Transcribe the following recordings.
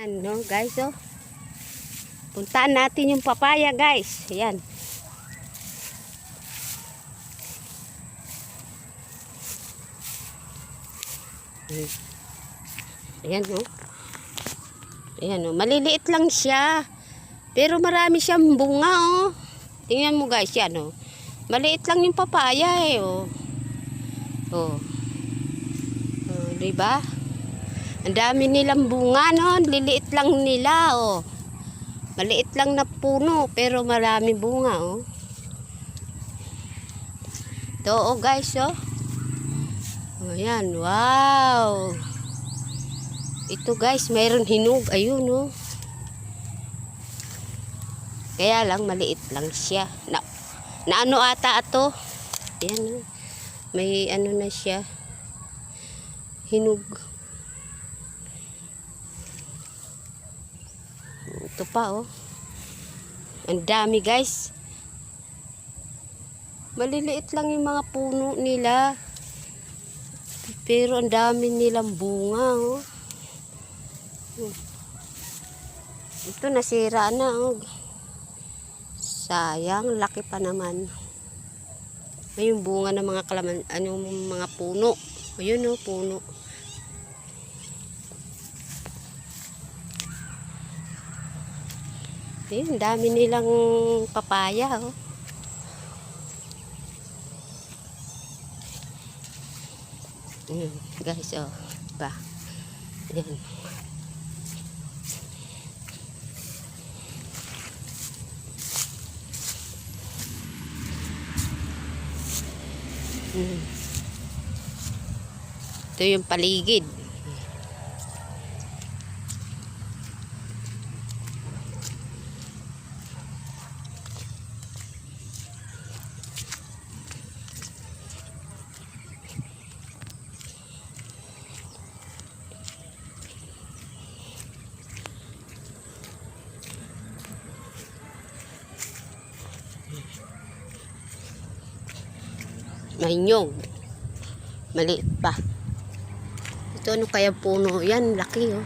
Ano guys, oh. Puntaan natin yung papaya guys. Ayan. Ayan, oh. Ayan, oh. Maliliit lang siya. Pero marami siyang bunga, oh. Tingnan mo guys, yan, oh. Maliit lang yung papaya, eh, oh. Oh. Oh, diba? Ang dami nilang bunga, no? Liliit lang nila, oh. Maliit lang na puno, pero marami bunga, oh. Ito, oh, guys, oh. Oh, yan, wow. Ito, guys, mayroon hinog. Ayun, oh. Kaya lang, maliit lang siya. Na ano ata ito? Ayan, oh. May ano na siya. Hinog. Ito pa, oh. Ang dami, guys. Maliliit lang yung mga puno nila. Pero ang dami nilang bunga, oh. Ito nasira na, oh. Sayang, laki pa naman. May yung bunga ng mga kalaman, mga puno. Ayun, oh, puno. Ayun, dami nilang papaya, oh. Guys, oh. Diba? Ayan. Ito yung paligid. Mahinyog. Maliit pa. Ito ano kaya puno? Yan, laki, oh.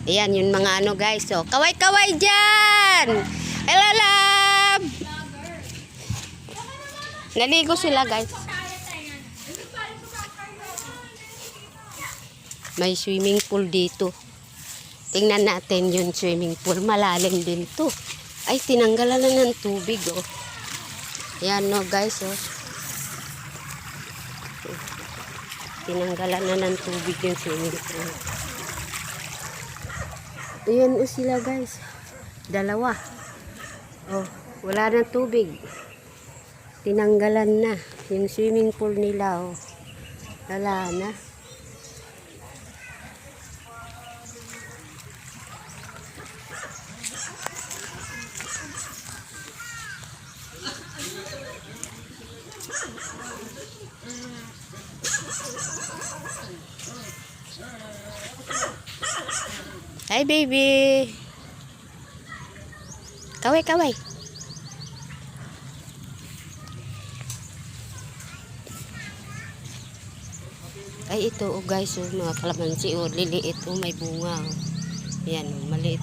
Ayan, yung mga ano guys, oh. Kaway-kaway dyan! Hello, love! Naligo sila guys. May swimming pool dito. Tingnan natin yung swimming pool. Malalim din to. Ay, tinanggalan na ng tubig, oh. Ayan, no, guys, oh. Tinanggalan na ng tubig yung swimming pool. Ayan, oh, sila, guys. Dalawa. Oh, wala na tubig. Tinanggalan na yung swimming pool nila, oh. Wala na. Hi, baby. Kaway, kaway. Ay, ito, oh, guys, oh, mga kalamansi, oh, liliit, oh, may bunga, oh. Yan, oh, maliit.